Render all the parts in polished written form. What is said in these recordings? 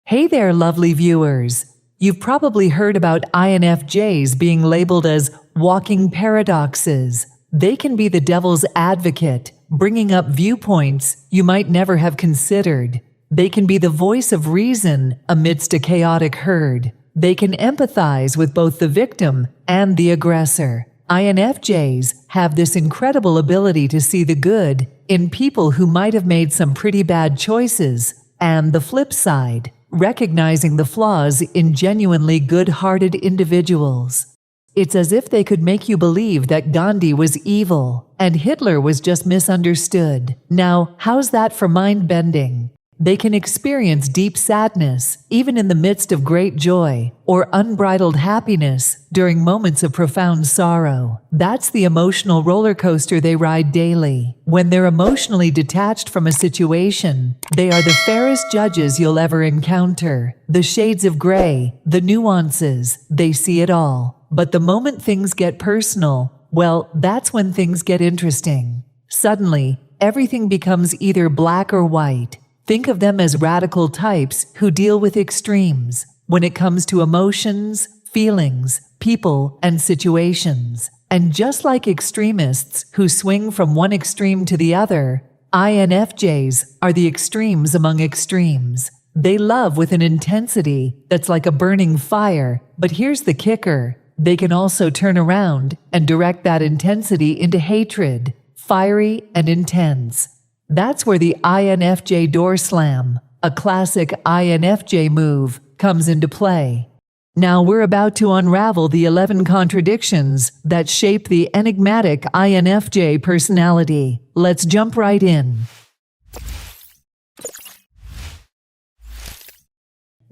Hey there, lovely viewers. You've probably heard about INFJs being labeled as walking paradoxes. They can be the devil's advocate, bringing up viewpoints you might never have considered. They can be the voice of reason amidst a chaotic herd. They can empathize with both the victim and the aggressor. INFJs have this incredible ability to see the good in people who might have made some pretty bad choices, and the flip side, recognizing the flaws in genuinely good-hearted individuals. It's as if they could make you believe that Gandhi was evil and Hitler was just misunderstood. Now, how's that for mind-bending? They can experience deep sadness, even in the midst of great joy, or unbridled happiness during moments of profound sorrow. That's the emotional roller coaster they ride daily. When they're emotionally detached from a situation, they are the fairest judges you'll ever encounter. The shades of gray, the nuances, they see it all. But the moment things get personal, well, that's when things get interesting. Suddenly, everything becomes either black or white. Think of them as radical types who deal with extremes when it comes to emotions, feelings, people, and situations. And just like extremists who swing from one extreme to the other, INFJs are the extremes among extremes. They love with an intensity that's like a burning fire, but here's the kicker. They can also turn around and direct that intensity into hatred, fiery and intense. That's where the INFJ door slam, a classic INFJ move, comes into play. Now we're about to unravel the 11 contradictions that shape the enigmatic INFJ personality. Let's jump right in.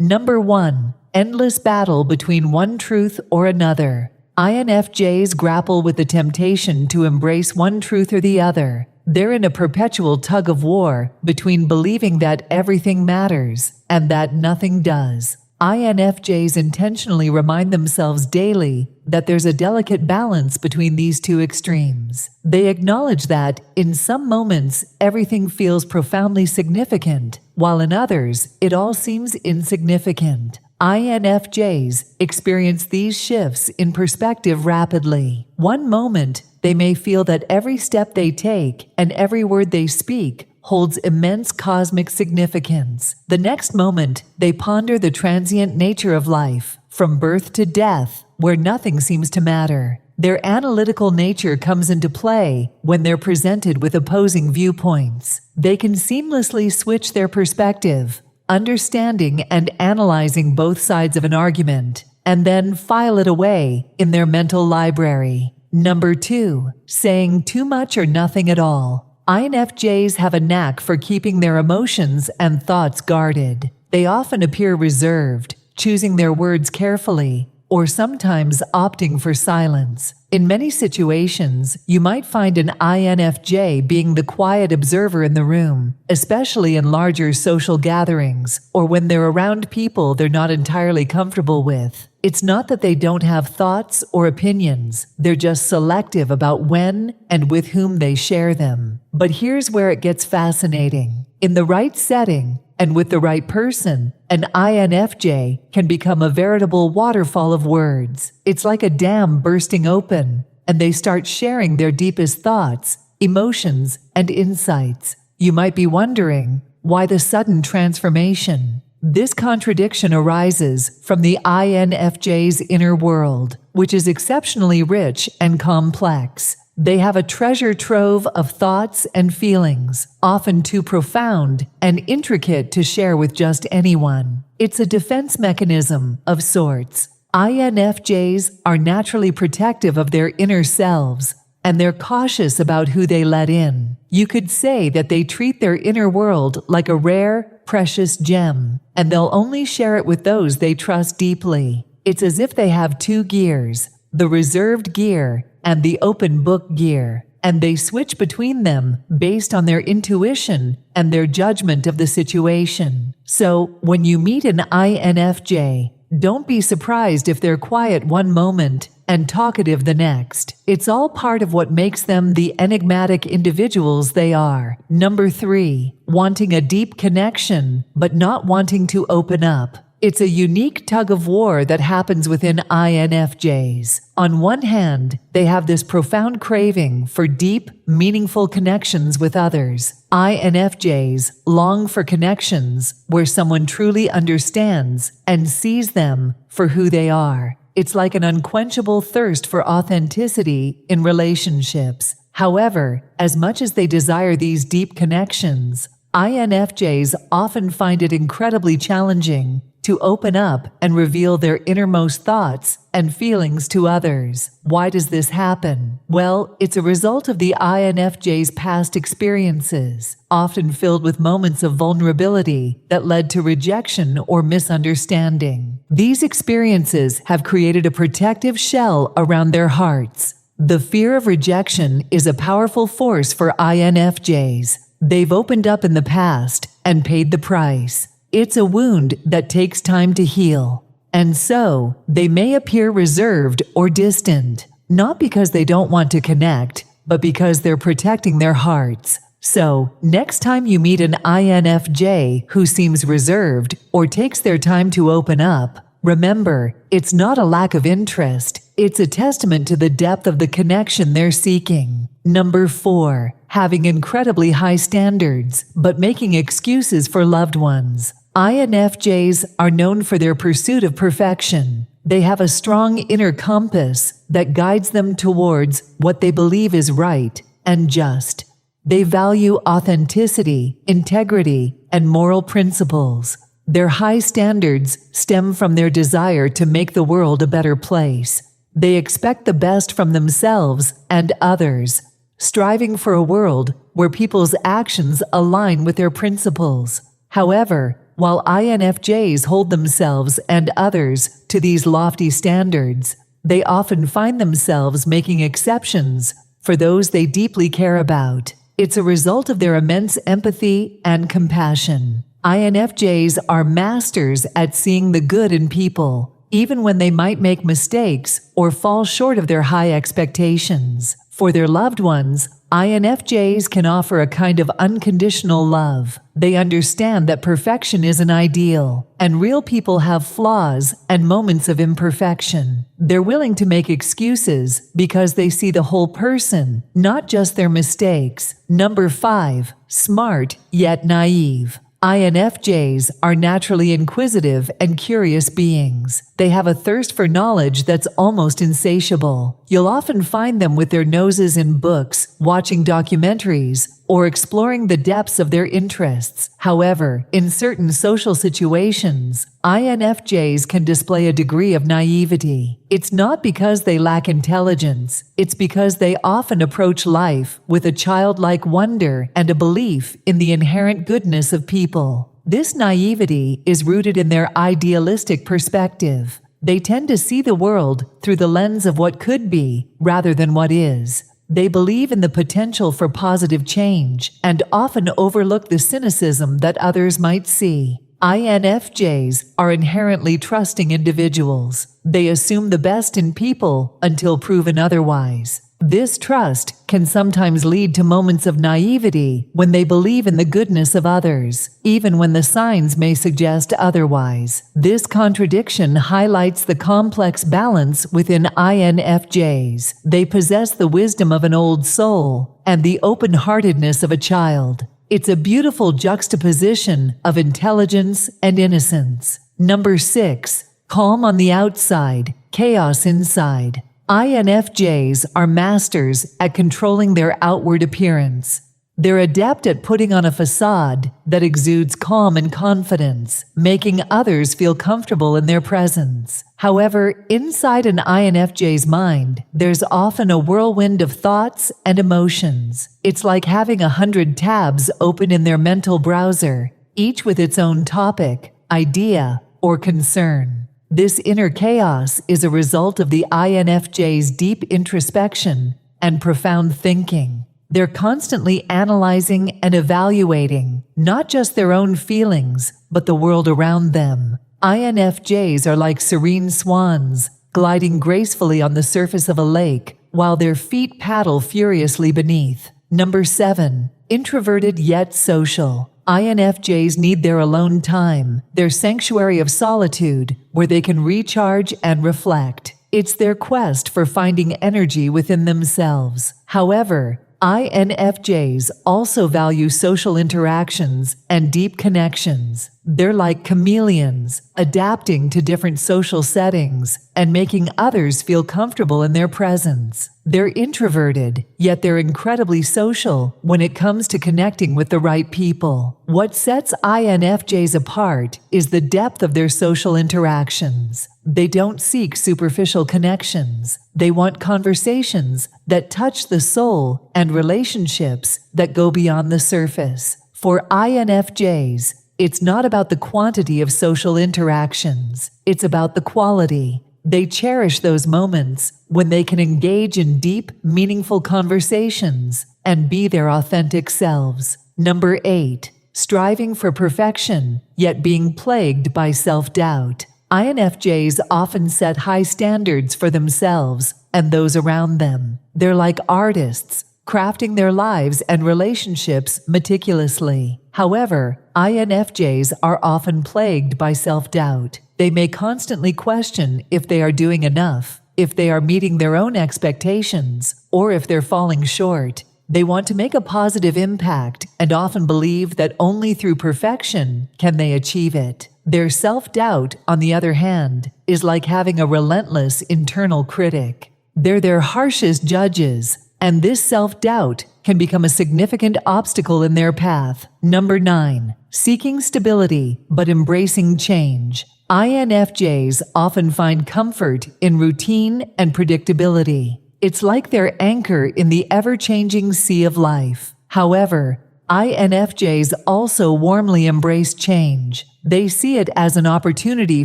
Number 1. Endless battle between one truth or another. INFJs grapple with the temptation to embrace one truth or the other. They're in a perpetual tug of war between believing that everything matters and that nothing does. INFJs intentionally remind themselves daily that there's a delicate balance between these two extremes. They acknowledge that, in some moments, everything feels profoundly significant, while in others, it all seems insignificant. INFJs experience these shifts in perspective rapidly. One moment, they may feel that every step they take and every word they speak holds immense cosmic significance. The next moment, they ponder the transient nature of life, from birth to death, where nothing seems to matter. Their analytical nature comes into play when they're presented with opposing viewpoints. They can seamlessly switch their perspective, understanding and analyzing both sides of an argument, and then file it away in their mental library. Number 2. Saying too much or nothing at all. INFJs have a knack for keeping their emotions and thoughts guarded. They often appear reserved, choosing their words carefully, or sometimes opting for silence. In many situations, you might find an INFJ being the quiet observer in the room, especially in larger social gatherings or when they're around people they're not entirely comfortable with. It's not that they don't have thoughts or opinions, they're just selective about when and with whom they share them. But here's where it gets fascinating. In the right setting, and with the right person, an INFJ can become a veritable waterfall of words. It's like a dam bursting open, and they start sharing their deepest thoughts, emotions, and insights. You might be wondering, why the sudden transformation? This contradiction arises from the INFJ's inner world, which is exceptionally rich and complex. They have a treasure trove of thoughts and feelings, often too profound and intricate to share with just anyone. It's a defense mechanism of sorts. INFJs are naturally protective of their inner selves, and they're cautious about who they let in. You could say that they treat their inner world like a rare, precious gem, and they'll only share it with those they trust deeply. It's as if they have two gears, the reserved gear and the open book gear, and they switch between them based on their intuition and their judgment of the situation. So, when you meet an INFJ, don't be surprised if they're quiet one moment and talkative the next. It's all part of what makes them the enigmatic individuals they are. Number 3, wanting a deep connection, but not wanting to open up. It's a unique tug-of-war that happens within INFJs. On one hand, they have this profound craving for deep, meaningful connections with others. INFJs long for connections where someone truly understands and sees them for who they are. It's like an unquenchable thirst for authenticity in relationships. However, as much as they desire these deep connections, INFJs often find it incredibly challenging to open up and reveal their innermost thoughts and feelings to others. Why does this happen? Well, it's a result of the INFJ's past experiences, often filled with moments of vulnerability that led to rejection or misunderstanding. These experiences have created a protective shell around their hearts. The fear of rejection is a powerful force for INFJs. They've opened up in the past and paid the price. It's a wound that takes time to heal. And so, they may appear reserved or distant, not because they don't want to connect, but because they're protecting their hearts. So, next time you meet an INFJ who seems reserved or takes their time to open up, remember, it's not a lack of interest. It's a testament to the depth of the connection they're seeking. Number 4, having incredibly high standards, but making excuses for loved ones. INFJs are known for their pursuit of perfection. They have a strong inner compass that guides them towards what they believe is right and just. They value authenticity, integrity, and moral principles. Their high standards stem from their desire to make the world a better place. They expect the best from themselves and others, striving for a world where people's actions align with their principles. However, while INFJs hold themselves and others to these lofty standards, they often find themselves making exceptions for those they deeply care about. It's a result of their immense empathy and compassion. INFJs are masters at seeing the good in people, even when they might make mistakes or fall short of their high expectations. For their loved ones, INFJs can offer a kind of unconditional love. They understand that perfection is an ideal, and real people have flaws and moments of imperfection. They're willing to make excuses because they see the whole person, not just their mistakes. Number 5, smart yet naive. INFJs are naturally inquisitive and curious beings. They have a thirst for knowledge that's almost insatiable. You'll often find them with their noses in books, watching documentaries, or exploring the depths of their interests. However, in certain social situations, INFJs can display a degree of naivety. It's not because they lack intelligence, it's because they often approach life with a childlike wonder and a belief in the inherent goodness of people. This naivety is rooted in their idealistic perspective. They tend to see the world through the lens of what could be rather than what is. They believe in the potential for positive change and often overlook the cynicism that others might see. INFJs are inherently trusting individuals. They assume the best in people until proven otherwise. This trust can sometimes lead to moments of naivety when they believe in the goodness of others, even when the signs may suggest otherwise. This contradiction highlights the complex balance within INFJs. They possess the wisdom of an old soul and the open-heartedness of a child. It's a beautiful juxtaposition of intelligence and innocence. Number 6, calm on the outside, chaos inside. INFJs are masters at controlling their outward appearance. They're adept at putting on a facade that exudes calm and confidence, making others feel comfortable in their presence. However, inside an INFJ's mind, there's often a whirlwind of thoughts and emotions. It's like having 100 tabs open in their mental browser, each with its own topic, idea, or concern. This inner chaos is a result of the INFJ's deep introspection and profound thinking. They're constantly analyzing and evaluating not just their own feelings, but the world around them. INFJs are like serene swans, gliding gracefully on the surface of a lake, while their feet paddle furiously beneath. Number 7. Introverted yet social. INFJs need their alone time, their sanctuary of solitude, where they can recharge and reflect. It's their quest for finding energy within themselves. However, INFJs also value social interactions and deep connections. They're like chameleons, adapting to different social settings and making others feel comfortable in their presence. They're introverted, yet they're incredibly social when it comes to connecting with the right people. What sets INFJs apart is the depth of their social interactions. They don't seek superficial connections. They want conversations that touch the soul and relationships that go beyond the surface. For INFJs, it's not about the quantity of social interactions. It's about the quality. They cherish those moments when they can engage in deep, meaningful conversations and be their authentic selves. Number 8. Striving for perfection, yet being plagued by self-doubt. INFJs often set high standards for themselves and those around them. They're like artists, crafting their lives and relationships meticulously. However, INFJs are often plagued by self-doubt. They may constantly question if they are doing enough, if they are meeting their own expectations, or if they're falling short. They want to make a positive impact and often believe that only through perfection can they achieve it. Their self-doubt, on the other hand, is like having a relentless internal critic. They're their harshest judges, and this self-doubt can become a significant obstacle in their path. Number 9. Seeking stability but embracing change. INFJs often find comfort in routine and predictability. It's like their anchor in the ever-changing sea of life. However, INFJs also warmly embrace change. They see it as an opportunity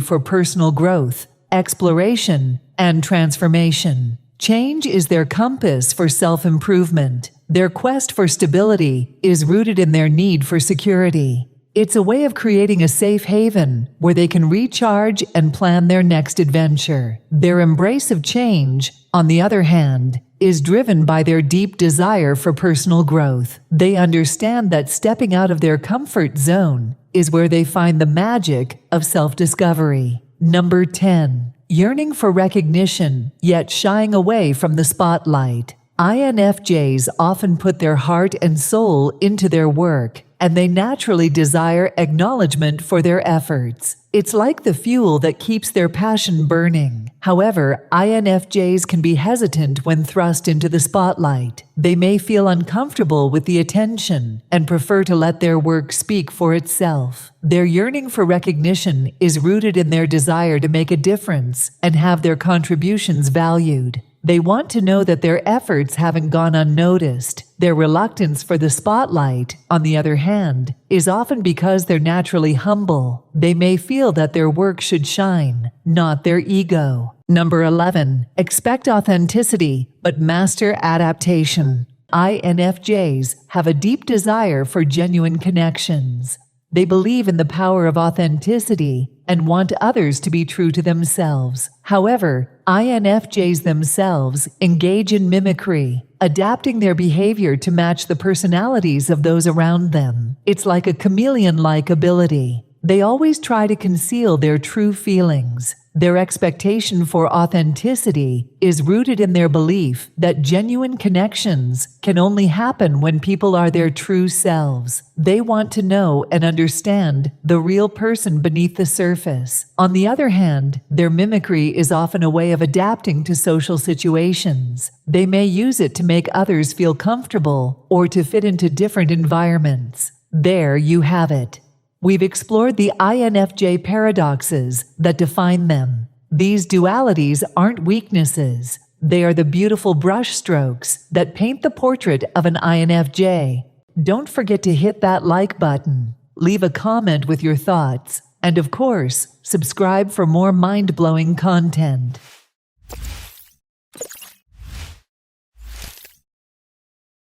for personal growth, exploration, and transformation. Change is their compass for self-improvement. Their quest for stability is rooted in their need for security. It's a way of creating a safe haven where they can recharge and plan their next adventure. Their embrace of change, on the other hand, is driven by their deep desire for personal growth. They understand that stepping out of their comfort zone is where they find the magic of self-discovery. Number 10. Yearning for recognition, yet shying away from the spotlight. INFJs often put their heart and soul into their work, and they naturally desire acknowledgement for their efforts. It's like the fuel that keeps their passion burning. However, INFJs can be hesitant when thrust into the spotlight. They may feel uncomfortable with the attention and prefer to let their work speak for itself. Their yearning for recognition is rooted in their desire to make a difference and have their contributions valued. They want to know that their efforts haven't gone unnoticed. Their reluctance for the spotlight, on the other hand, is often because they're naturally humble. They may feel that their work should shine, not their ego. Number 11. Expect authenticity, but master adaptation. INFJs have a deep desire for genuine connections. They believe in the power of authenticity and want others to be true to themselves. However, INFJs themselves engage in mimicry, adapting their behavior to match the personalities of those around them. It's like a chameleon-like ability. They always try to conceal their true feelings. Their expectation for authenticity is rooted in their belief that genuine connections can only happen when people are their true selves. They want to know and understand the real person beneath the surface. On the other hand, their mimicry is often a way of adapting to social situations. They may use it to make others feel comfortable or to fit into different environments. There you have it. We've explored the INFJ paradoxes that define them. These dualities aren't weaknesses. They are the beautiful brushstrokes that paint the portrait of an INFJ. Don't forget to hit that like button, leave a comment with your thoughts, and of course, subscribe for more mind-blowing content.